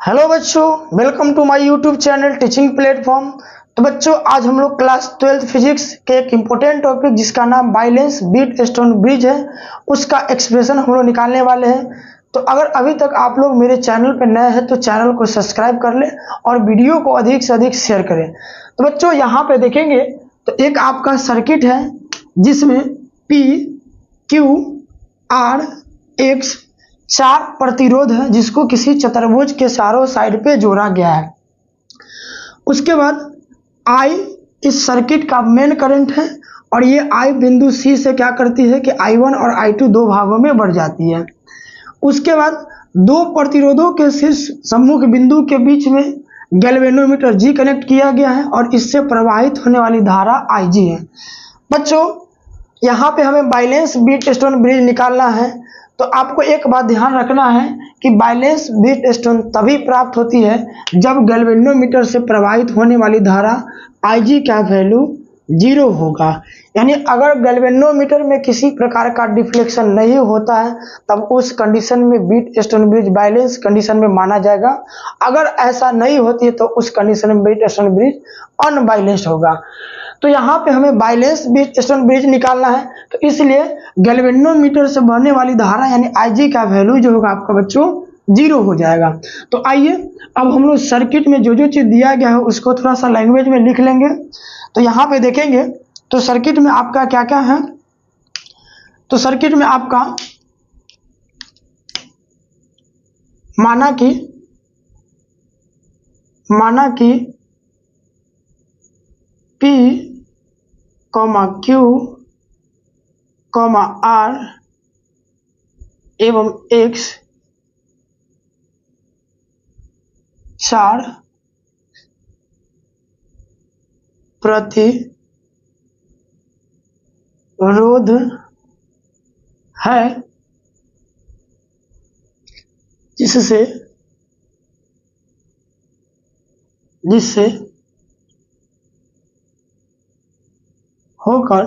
Hello बच्चों, welcome to my YouTube channel teaching platform. तो बच्चों, आज हम लोग क्लास 12 फिजिक्स के एक इम्पोर्टेंट टॉपिक जिसका नाम बाइलेंस बीट स्टोन ब्रिज है, उसका एक्सप्रेशन हम लोग निकालने वाले हैं। तो अगर अभी तक आप लोग मेरे चैनल पर नए हैं तो चैनल को सब्सक्राइब कर लें और वीडियो को अधिक से अधिक शेयर करें। तो बच्चों, यहाँ पे देखेंगे तो एक आपका सर्किट है जिसमें पी क्यू आर एक्स 4 प्रतिरोध है जिसको किसी चतुर्भुज के चारों साइड पे जोड़ा गया है। उसके बाद I इस सर्किट का मेन करंट है और ये I बिंदु C से क्या करती है कि I1 और I2 दो भागों में बढ़ जाती है। उसके बाद दो प्रतिरोधों के शीर्ष सम्मुख बिंदु के बीच में गैल्वेनोमीटर G कनेक्ट किया गया है और इससे प्रवाहित होने वाली धारा IG है। बच्चों, यहाँ पे हमें बाइलेंस बीट स्टोन ब्रिज निकालना है। तो आपको एक बात ध्यान रखना है कि बाइलेंस बीट स्टोन तभी प्राप्त होती है जब गैल्वेनोमीटर से प्रवाहित होने वाली धारा IG का वैल्यू 0 होगा। यानी अगर गैल्वेनोमीटर में किसी प्रकार का डिफ्लेक्शन नहीं होता है तब उस कंडीशन में Wheatstone bridge balance condition में माना जाएगा। अगर ऐसा नहीं होती है तो उस कंडीशन में बीट स्टोन ब्रिज अनबाइलेंस्ड होगा। तो यहाँ पे हमें बाइलेंस बीट स्टोन ब्रिज निकालना है, तो इसलिए गैल्वेनोमीटर से बहने वाली धारा यानी IG का वैल्यू जो होगा आपका बच्चों 0 हो जाएगा। तो आइए अब हम लोग सर्किट में जो जो चीज दिया गया है उसको थोड़ा सा लैंग्वेज में लिख लेंगे। तो यहाँ पे देखेंगे तो सर्किट में आपका क्या क्या है। तो सर्किट में आपका माना कि P, Q, R एवं X 4 प्रतिरोध है जिससे होकर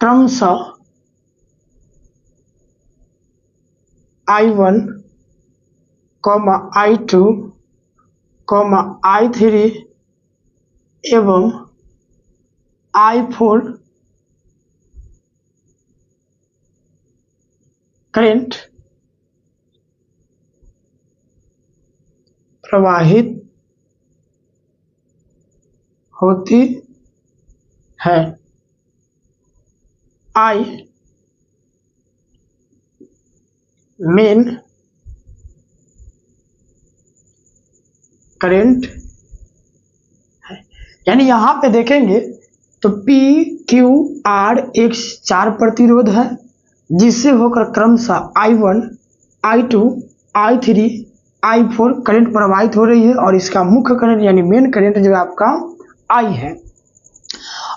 क्रमशः I1, I2, I3 एवं I4 करंट प्रवाहित होती है। I मेन करंट है। यानी यहाँ पे देखेंगे तो P, Q, R X 4 प्रतिरोध है जिससे होकर क्रमशः I1, I2, I3, I4 current प्रवाहित हो रही है और इसका मुख्य करंट यानी मेन करंट जो आपका I है।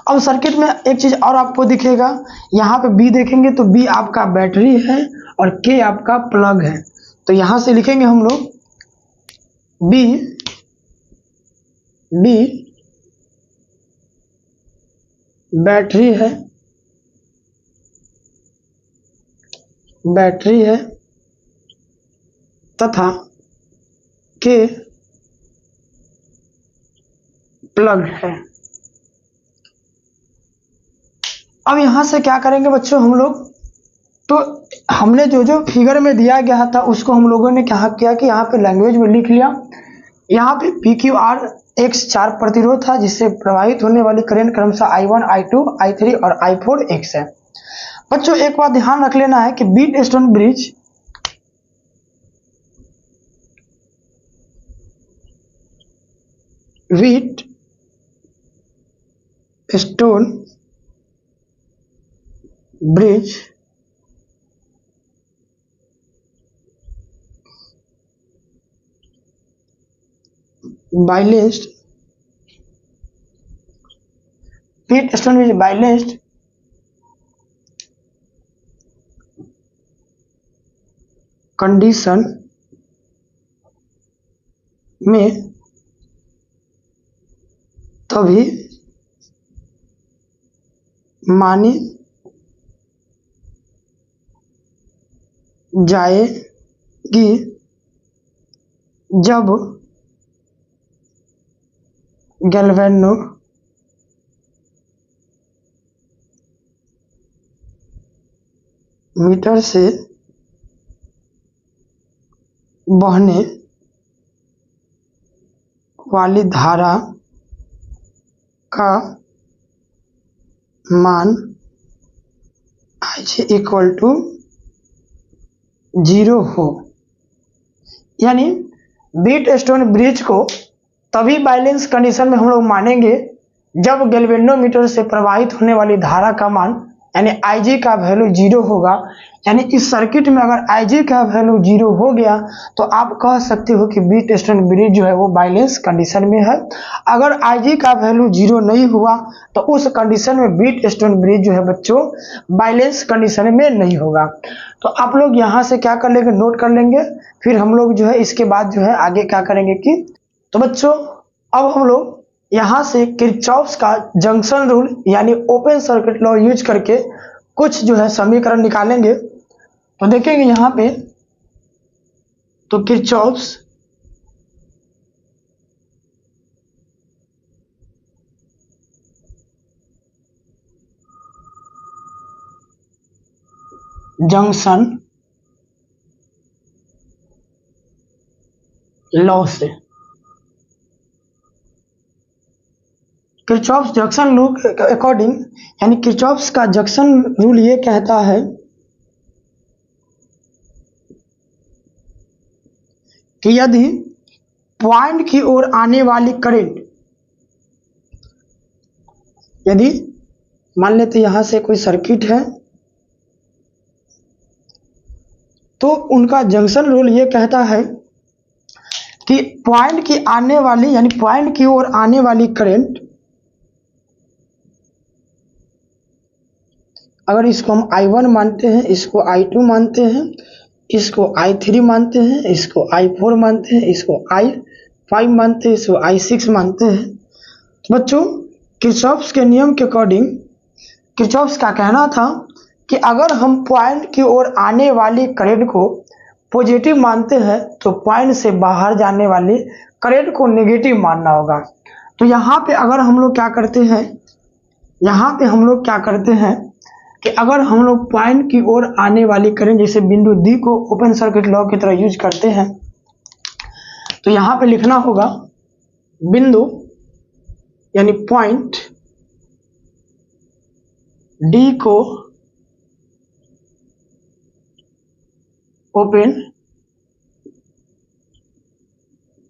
अब सर्किट में एक चीज और आपको दिखेगा, यहाँ पे B देखेंगे तो B आपका बैटरी है और K आपका प्लग है। तो यहां से लिखेंगे हम लोग B बैटरी है तथा K प्लग है। अब यहां से क्या करेंगे बच्चों हम लोग, तो हमने जो जो फिगर में दिया गया था उसको हम लोगों ने क्या किया कि यहाँ पे लैंग्वेज में लिख लिया। यहाँ पे PQR X 4 प्रतिरोध था जिससे प्रवाहित होने वाली करंट क्रमशः I1, I2, I3 और I4 X है। बच्चों, एक बात ध्यान रख लेना है कि बीट स्टोन ब्रिज बाइलेंस्ड कंडीशन में तभी मानी जाएगी कि जब गैल्वेनोमीटर से बहने वाली धारा का मान IG इक्वल टू 0 हो, यानी व्हीटस्टोन ब्रिज को तभी बैलेंस कंडीशन में हम लोग मानेंगे जब गैल्वेनोमीटर से प्रवाहित होने वाली धारा का मान यानी IG का वैल्यू 0 होगा। यानी इस सर्किट में अगर IG का वैल्यू 0 हो गया तो आप कह सकते हो कि व्हीटस्टोन ब्रिज जो है वो बैलेंस कंडीशन में है। अगर IG का वैल्यू 0 नहीं हुआ तो उस कंडीशन में व्हीटस्टोन ब्रिज जो है बच्चों बैलेंस कंडीशन में नहीं होगा। तो आप लोग यहाँ से क्या कर लेंगे, नोट कर लेंगे, फिर हम लोग जो है इसके बाद जो है आगे क्या करेंगे कि तो बच्चों अब हम लोग यहाँ से किरचॉफ्स का जंक्शन रूल यानी ओपन सर्किट लॉ यूज करके कुछ जो है समीकरण निकालेंगे। तो देखेंगे यहाँ पे तो किरचॉफ्स जंक्शन लॉ से किरचॉफ्स जंक्शन रूल के अकॉर्डिंग यानी किरचॉफ्स का जंक्शन रूल ये कहता है कि यदि पॉइंट की ओर आने वाली करंट, यदि मान लेते यहां से कोई सर्किट है तो उनका जंक्शन रूल ये कहता है कि पॉइंट की आने वाली यानी पॉइंट की ओर आने वाली करंट, अगर इसको हम I1 मानते हैं, इसको I2 मानते हैं, इसको I3 मानते हैं, इसको I4 मानते हैं, इसको I5 मानते हैं, इसको I6 मानते हैं। तो बच्चों किरचॉफ्स के नियम के अकॉर्डिंग किरचॉफ्स का कहना था कि अगर हम पॉइंट की ओर आने वाली करंट को पॉजिटिव मानते हैं तो पॉइंट से बाहर जाने वाली करंट को नेगेटिव मानना होगा। तो यहाँ पे अगर हम लोग क्या करते हैं, यहाँ पे हम लोग क्या करते हैं कि अगर हम लोग पॉइंट की ओर आने वाली करंट जैसे बिंदु डी को ओपन सर्किट लॉ की तरह यूज करते हैं तो यहाँ पे लिखना होगा बिंदु यानी पॉइंट डी को ओपन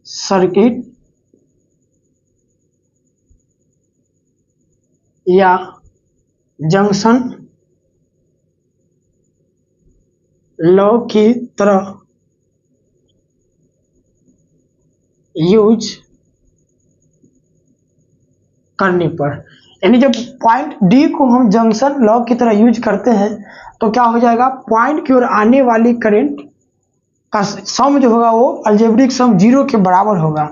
सर्किट या जंक्शन लॉ की तरह यूज करने पर, यानी जब पॉइंट डी को हम जंक्शन लॉ की तरह यूज करते हैं तो क्या हो जाएगा, पॉइंट की ओर आने वाली करंट का सम जो होगा वो अलजेब्रिक सम 0 के बराबर होगा।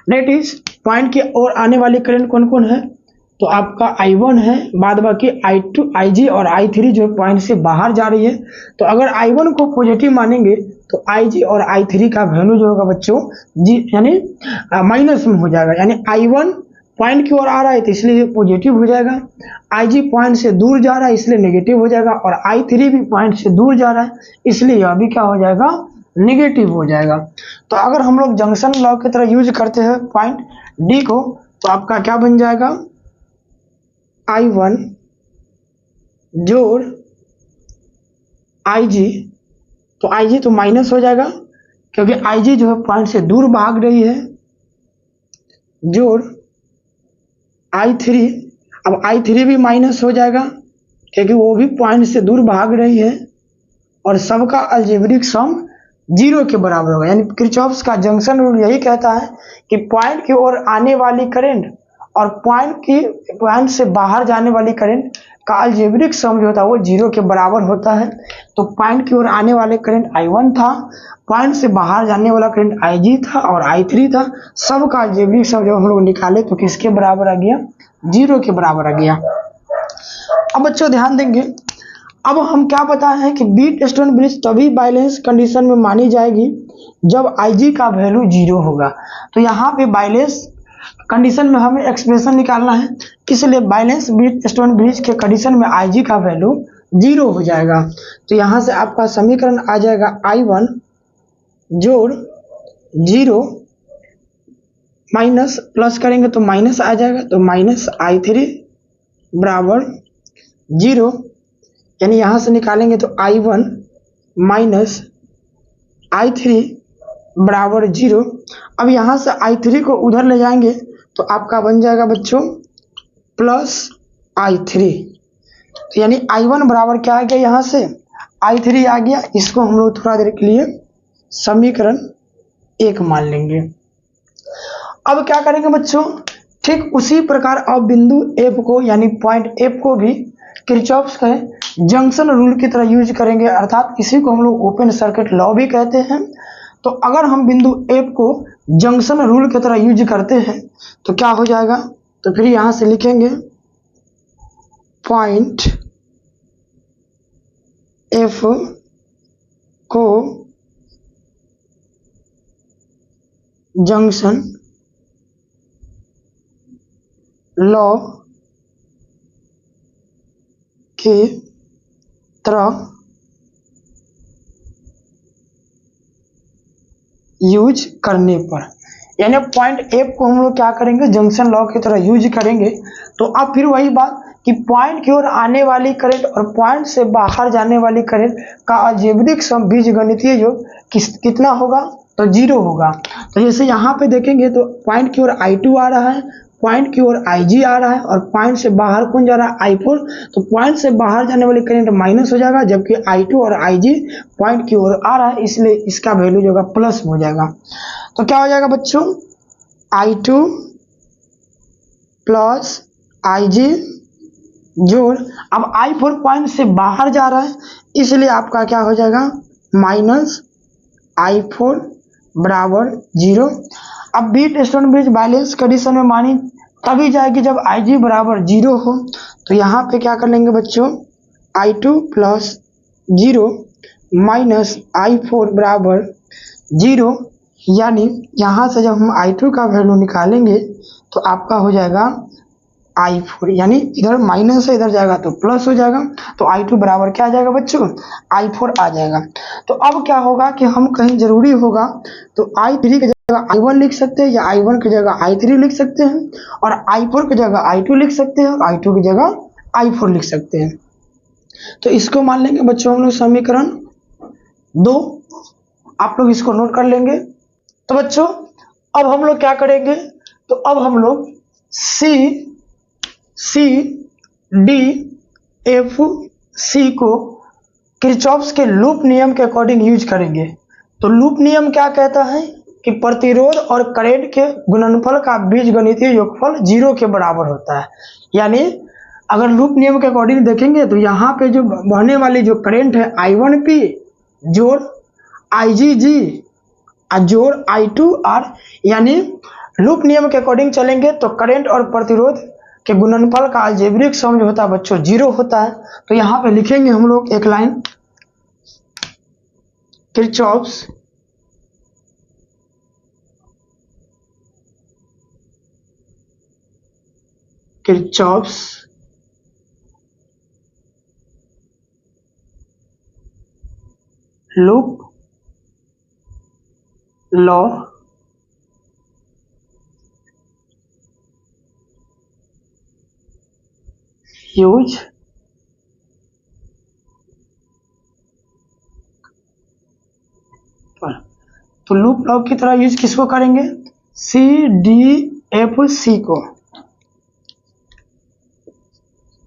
डेट इज पॉइंट की ओर आने वाली करंट कौन कौन है, तो आपका I1 है, बाद बाकी I2, IG और I3 जो पॉइंट से बाहर जा रही है। तो अगर I1 को पॉजिटिव मानेंगे तो IG और I3 का वैल्यू जो होगा बच्चों यानी माइनस में हो जाएगा। यानी I1 पॉइंट की ओर आ रहा है तो इसलिए पॉजिटिव हो जाएगा, IG पॉइंट से दूर जा रहा है इसलिए नेगेटिव हो जाएगा, और I3 भी पॉइंट से दूर जा रहा है इसलिए यह भी क्या हो जाएगा, नेगेटिव हो जाएगा। तो अगर हम लोग जंक्शन लॉ की तरह यूज करते हैं पॉइंट डी को तो आपका क्या बन जाएगा, I1 जोड़ IG, तो IG तो माइनस हो जाएगा क्योंकि IG जो है पॉइंट से दूर भाग रही है, जोड़ I3, अब I3 भी माइनस हो जाएगा क्योंकि वो भी पॉइंट से दूर भाग रही है, और सबका अलजेब्रिक सम 0 के बराबर होगा। यानी किरचॉफ्स का जंक्शन रूल यही कहता है कि पॉइंट की ओर आने वाली करंट और पॉइंट से बाहर जाने वाली करंट का अलजेब्रिक सम जो होता है वो 0 के बराबर होता है। तो पॉइंट की ओर आने वाले करंट I1 था, पॉइंट से बाहर जाने वाला करंट IG था और I3 था, सब का अलजेब्रिक सम जब हम लोग निकाले तो किसके बराबर आ गया, 0 के बराबर आ गया। अब बच्चों ध्यान देंगे, अब हम क्या बताए हैं कि बीट स्टोन ब्रिज तभी बैलेंस कंडीशन में मानी जाएगी जब IG का वैल्यू 0 होगा। तो यहाँ पे बैलेंस कंडीशन में हमें एक्सप्रेशन निकालना है, इसलिए बैलेंस बीट स्टोन ब्रिज के कंडीशन में IG का वैल्यू 0 हो जाएगा। तो यहाँ से आपका समीकरण आ जाएगा I1 जोड़ 0 माइनस प्लस करेंगे तो माइनस आ जाएगा, तो माइनस I3 बराबर 0, यानी यहाँ से निकालेंगे तो I1 माइनस I3 बराबर 0। अब यहाँ से I3 को उधर ले जाएंगे तो आपका बन जाएगा बच्चों प्लस I3। तो यानी I1 बराबर क्या आ गया, यहाँ से I3 आ गया। इसको हम लोग थोड़ा देर के लिए समीकरण 1 मान लेंगे। अब क्या करेंगे बच्चों, ठीक उसी प्रकार अब बिंदु F को यानी पॉइंट F को भी किरचॉफ्स के जंक्शन रूल की तरह यूज करेंगे, अर्थात इसी को हम लोग ओपन सर्किट लॉ भी कहते हैं। तो अगर हम बिंदु F को जंक्शन रूल की तरह यूज करते हैं तो क्या हो जाएगा, तो फिर यहां से लिखेंगे पॉइंट F को जंक्शन लॉ की तरह यूज करने पर, यानी पॉइंट F को हम लोग क्या करेंगे, जंक्शन लॉ की तरह यूज करेंगे। तो अब फिर वही बात कि पॉइंट की ओर आने वाली करंट और पॉइंट से बाहर जाने वाली करंट का अलजेब्रिक सम बीजगणितीय योग कितना होगा, तो 0 होगा। तो जैसे यहाँ पे देखेंगे तो पॉइंट की ओर I2 आ रहा है, पॉइंट की ओर IG आ रहा है और पॉइंट से बाहर कौन जा रहा है, I4। तो पॉइंट से बाहर जाने वाली करंट माइनस हो जाएगा, जबकि I2 और IG पॉइंट की ओर आ रहा है, इसलिए इसका वैल्यू जो होगा प्लस हो जाएगा। तो क्या हो जाएगा बच्चों, I2 प्लस IG जोड़, अब I4 पॉइंट से बाहर जा रहा है, इसलिए आपका क्या हो जाएगा माइनस I4 बराबर 0। अब Wheatstone bridge balance condition में मानी तभी जाएगी जब IG बराबर 0 हो। तो यहाँ पे क्या कर लेंगे बच्चों, I2 प्लस 0 माइनस I4 बराबर 0, यानी यहाँ से जब हम I2 का वैल्यू निकालेंगे तो आपका हो जाएगा I4, यानी इधर माइनस है इधर जाएगा तो प्लस हो जाएगा। तो I2 बराबर क्या आ जाएगा बच्चों, I4 आ जाएगा। तो अब क्या होगा कि हम कहीं जरूरी होगा तो I3 की जगह I1 लिख सकते हैं, या I1 की जगह I3 लिख सकते हैं, और I4 की जगह I2 लिख सकते हैं, और I2 की जगह I4 लिख सकते हैं। तो इसको मान लेंगे बच्चों हम लोग समीकरण 2, आप लोग इसको नोट कर लेंगे। तो बच्चों अब हम लोग क्या करेंगे, तो अब हम लोग C को किरचॉफ्स के लूप नियम के अकॉर्डिंग यूज करेंगे। तो लूप नियम क्या कहता है कि प्रतिरोध और करंट के गुणनफल का बीजगणितीय योगफल 0 के बराबर होता है। यानी अगर लूप नियम के अकॉर्डिंग देखेंगे तो यहाँ पे जो बहने वाली जो करंट है I1P जोड़ IgG जोड़ I2R, यानी लूप नियम के अकॉर्डिंग चलेंगे तो करंट और प्रतिरोध के गुणनफल का अलजेब्रिक सम जो होता है बच्चों 0 होता है। तो यहाँ पे लिखेंगे हम लोग एक line, Kirchhoff's loop law use तो लूप लॉ की तरह यूज किसको करेंगे, CDFC को,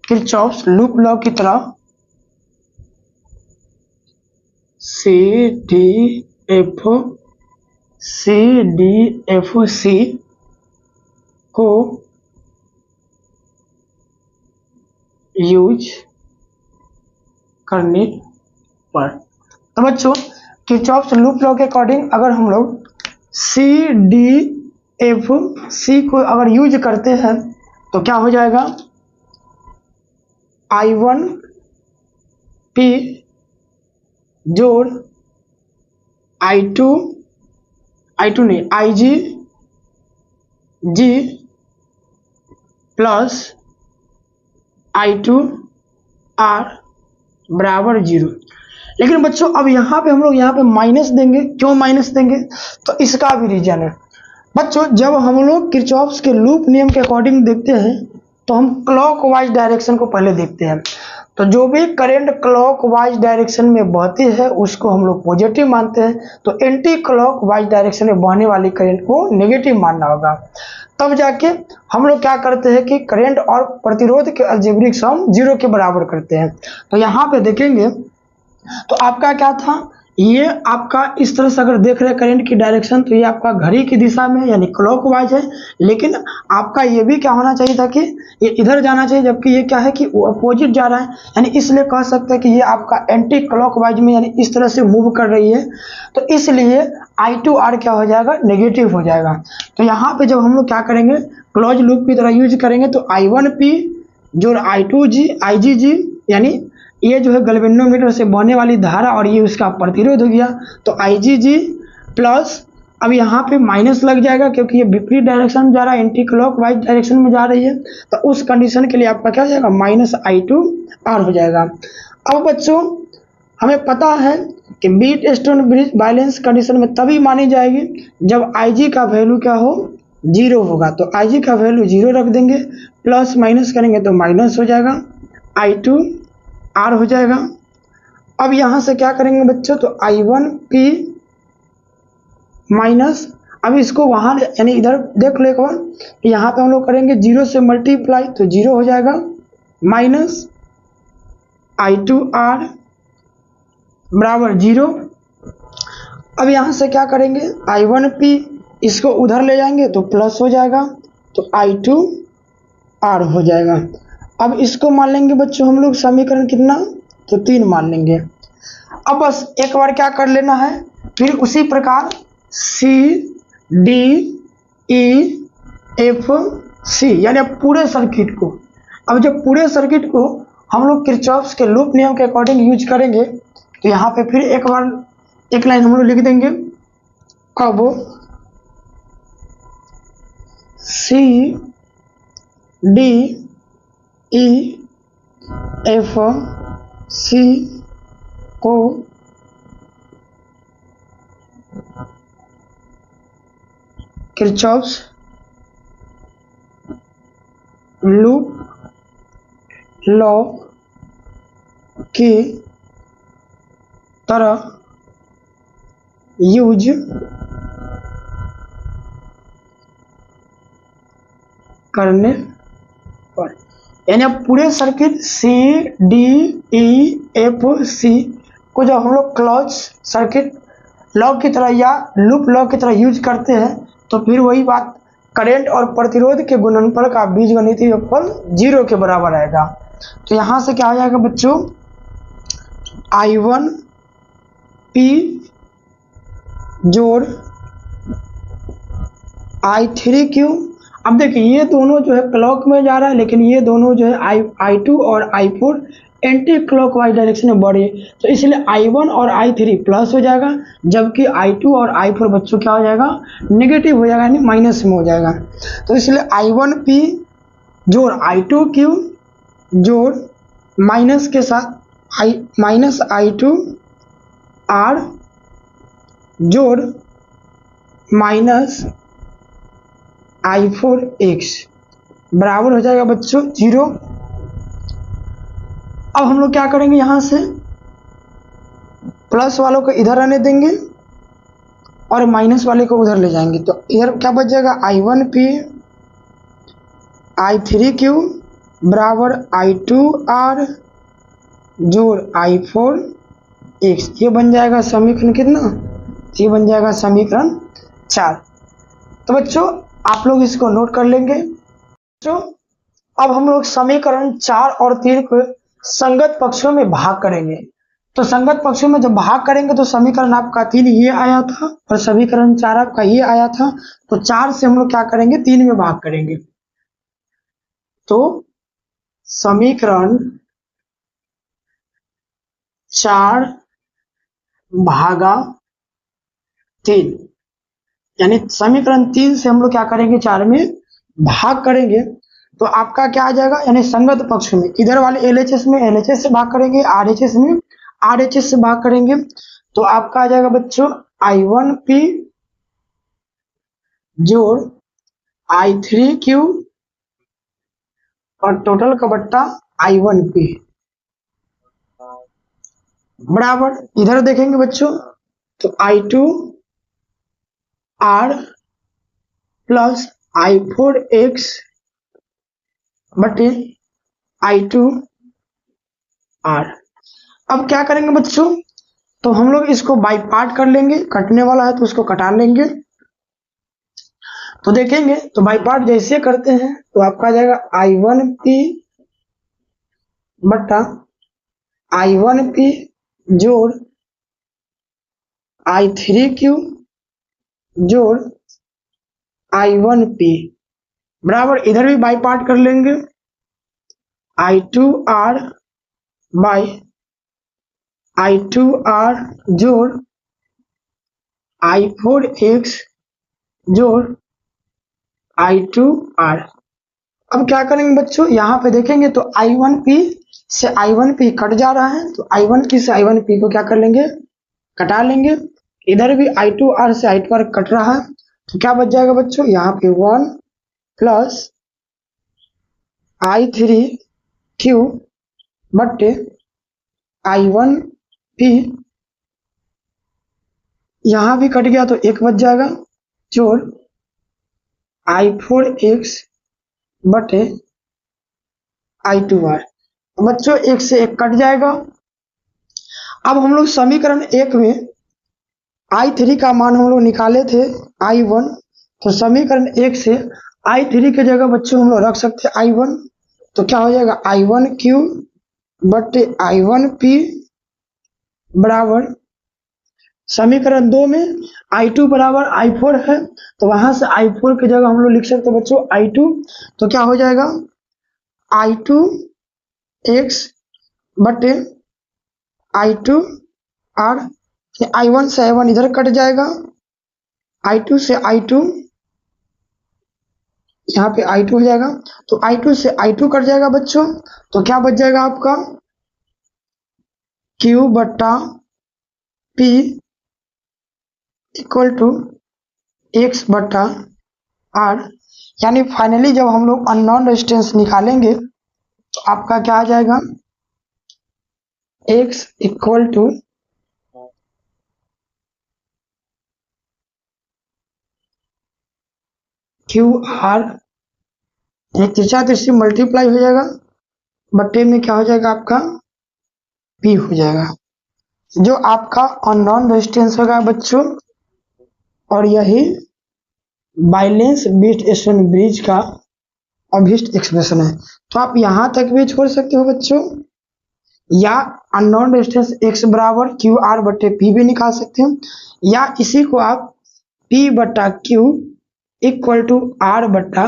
किरचॉफ्स लूप लॉ की तरह CDFC को यूज करने पर। तो बच्चों किरचॉफ्स लूप लॉ के अकॉर्डिंग अगर हम लोग CDFC को अगर यूज करते हैं तो क्या हो जाएगा, I1 पी जोड़ I2 नहीं IG जी प्लस I2 R बराबर 0। लेकिन बच्चों अब यहाँ पे हम लोग यहाँ पे माइनस देंगे, क्यों माइनस देंगे, तो इसका भी रीजन है। बच्चों जब हम लोग किरचॉफ्स के लूप नियम के अकॉर्डिंग देखते हैं तो हम क्लॉकवाइज डायरेक्शन को पहले देखते हैं। तो जो भी करंट क्लॉकवाइज डायरेक्शन में बहती है उसको हम लोग पॉजिटिव मानते हैं, तो एंटी क्लॉकवाइज डायरेक्शन में बहने वाली करंट को नेगेटिव मानना होगा। तब जाके हम लोग क्या करते हैं कि करंट और प्रतिरोध के अलजेब्रिक सम 0 के बराबर करते हैं। तो यहाँ पे देखेंगे तो आपका क्या था, ये आपका इस तरह से अगर देख रहे हैं करंट की डायरेक्शन तो ये आपका घड़ी की दिशा में यानी क्लॉकवाइज है, लेकिन आपका ये भी क्या होना चाहिए था कि ये इधर जाना चाहिए, जबकि ये क्या है कि अपोजिट जा रहा है, यानी इसलिए कह सकते हैं कि ये आपका एंटी क्लॉकवाइज में यानी इस तरह से मूव कर रही है। तो इसलिए I2R क्या हो जाएगा, नेगेटिव हो जाएगा। तो यहाँ पे जब हम लोग क्या करेंगे, क्लोज लूप की तरह यूज करेंगे तो I1P जोड़ I2G IgG यानी ये जो है गैल्वेनोमीटर से बहने वाली धारा और ये उसका प्रतिरोध हो गया, तो IgG प्लस अब यहाँ पे माइनस लग जाएगा क्योंकि ये विपरीत डायरेक्शन में जा रहा है, एंटी क्लॉकवाइज डायरेक्शन में जा रही है। तो उस कंडीशन के लिए आपका क्या हो जाएगा, माइनस I2R हो जाएगा। अब बच्चों हमें पता है कि Wheatstone bridge balance condition में तभी मानी जाएगी जब Ig का वैल्यू क्या हो, 0 होगा। तो Ig का वैल्यू 0 रख देंगे, प्लस माइनस करेंगे तो माइनस हो जाएगा, I2R हो जाएगा। अब यहां से क्या करेंगे बच्चों, तो I1P माइनस, अब इसको वहां यानी इधर देख लो एक बार, यहाँ पे हम लोग करेंगे 0 से मल्टीप्लाई तो 0 हो जाएगा, माइनस I2R बराबर 0। अब यहां से क्या करेंगे, I1P इसको उधर ले जाएंगे तो प्लस हो जाएगा, तो I2R हो जाएगा। अब इसको मान लेंगे बच्चों हम लोग समीकरण कितना, तो 3 मान लेंगे। अब बस एक बार क्या कर लेना है, फिर उसी प्रकार C D E F C यानी पूरे सर्किट को, अब जब पूरे सर्किट को हम लोग किरचॉफ्स के लूप नियम के अकॉर्डिंग यूज करेंगे तो यहाँ पे फिर एक बार एक लाइन हम लोग लिख देंगे। अब C D E F C को किरचॉफ्स लूप लॉ की तरह यूज करने पर, यानी अब पूरे circuit C D E F C को जब हम लोग क्लोज सर्किट लॉ की तरह या लूप लॉ की तरह यूज करते हैं तो फिर वही बात, करंट और प्रतिरोध के गुणनफल का बीजगणितीय योगफल 0 के बराबर आएगा। तो यहां से क्या हो जाएगा बच्चों, I1P जोड़ I3Q। अब देखिए ये दोनों जो है क्लॉक में जा रहा है, लेकिन ये दोनों जो है I2 और I4 एंटी क्लॉकवाइज डायरेक्शन में बढ़े, तो इसलिए I1 और I3 प्लस हो जाएगा, जबकि I2 और I4 बच्चों क्या हो जाएगा, नेगेटिव हो जाएगा यानी माइनस में हो जाएगा। तो इसलिए I1P जोड़ I2Q जोड़ माइनस के साथ माइनस I2R जोड़ माइनस I4X बराबर हो जाएगा बच्चों 0। अब हम लोग क्या करेंगे, यहां से प्लस वालों को इधर आने देंगे और माइनस वाले को उधर ले जाएंगे, तो इधर क्या बच जाएगा, I1P I3Q बराबर I2R जोड़ I4X, ये बन जाएगा समीकरण कितना, ये बन जाएगा समीकरण 4। तो बच्चों आप लोग इसको नोट कर लेंगे। तो अब हम लोग समीकरण 4 और 3 को संगत पक्षों में भाग करेंगे। तो संगत पक्षों में जब भाग करेंगे तो समीकरण आपका 3 ये आया था और समीकरण 4 आपका ये आया था, तो 4 से हम लोग क्या करेंगे, 3 में भाग करेंगे। तो समीकरण 4/3, यानी समीकरण 3 से हम लोग क्या करेंगे, 4 में भाग करेंगे तो आपका क्या आ जाएगा, यानी संगत पक्ष में इधर वाले LHS में LHS से भाग करेंगे, RHS में RHS से भाग करेंगे तो आपका आ जाएगा बच्चों I1P जोड़ I3Q और टोटल का बट्टा I1P बराबर इधर देखेंगे बच्चों तो I2R प्लस I4X बटे I2R। अब क्या करेंगे बच्चों, तो हम लोग इसको बाई पार्ट कर लेंगे, कटने वाला है तो उसको कटा लेंगे। तो देखेंगे तो बाई पार्ट जैसे करते हैं तो आपका आ जाएगा I1P बटा I1P जोड़ I3Q जोड़ I1P बराबर इधर भी बाई पार्ट कर लेंगे I2R बाई I2R जोड़ I4X जोड़ I2R। अब क्या करेंगे बच्चों, यहाँ पे देखेंगे तो I1P से I1P कट जा रहा है तो I1P से I1P को क्या कर लेंगे, कटा लेंगे। इधर भी I2R से I2R कट रहा है तो क्या बच जाएगा बच्चों, यहाँ पे 1 प्लस I3Q बट्टे I1P, यहाँ भी कट गया तो 1 बच जाएगा जोड़ I4X बटे I2R। बच्चों 1 से 1 कट जाएगा। अब हम लोग समीकरण 1 में I3 का मान हम लोग निकाले थे I1, तो समीकरण 1 से I3 की जगह बच्चों हम लोग रख सकते हैं I1, तो क्या हो जाएगा I1Q बटे I1P बराबर समीकरण 2 में I2 बराबर I4 है तो वहां से I4 की जगह हम लोग लिख सकते हैं बच्चों I2, तो क्या हो जाएगा I2X बटे I2R। I1 से I1 इधर कट जाएगा, I2 से I2 यहाँ पे I2 हो जाएगा तो I2 से I2 कट जाएगा बच्चों, तो क्या बच जाएगा आपका Q बट्टा P इक्वल टू X बट्टा R। यानी फाइनली जब हम लोग अननोन रेजिस्टेंस निकालेंगे तो आपका क्या आ जाएगा, X इक्वल टू QR, तिरछा तिरछी मल्टीप्लाई हो जाएगा बट्टे में क्या हो जाएगा आपका P हो जाएगा, जो आपका अननोन रेजिस्टेंस होगा बच्चों। और यही बैलेंस बीट स्टोन ब्रिज का अभिष्ट एक्सप्रेशन है। तो आप यहाँ तक भी छोड़ सकते हो बच्चों, या अननोन रेजिस्टेंस X बराबर QR बट्टे P भी निकाल सकते हो, या इसी को आप P बट्टा Q इक्वल टू R बट्टा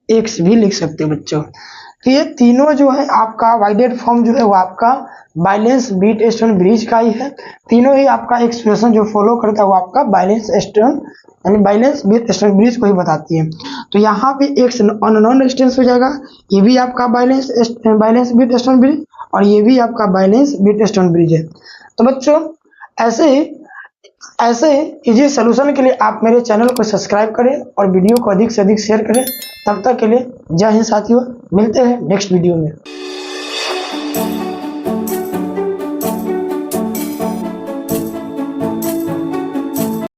X भी लिख सकते हो बच्चों। तो ये तीनों जो है आपका वाइडेड फॉर्म जो है वो आपका बैलेंस बीट स्टोन ब्रिज का ही है। तीनों ही आपका एक्सप्रेशन जो फॉलो करता है वो आपका बैलेंस स्टोन यानी बैलेंस बीट स्टोन ब्रिज को ही बताती है। तो यहाँ पे एक अननोन रेजिस्टेंस हो जाएगा, ये भी आपका बैलेंस बीट स्टोन ब्रिज और ये भी आपका बैलेंस बीट स्टोन ब्रिज है। तो बच्चों ऐसे ही इजी सोल्यूशन के लिए आप मेरे चैनल को सब्सक्राइब करें और वीडियो को अधिक से अधिक शेयर करें। तब तक के लिए जय हिंद साथियों, मिलते हैं नेक्स्ट वीडियो में।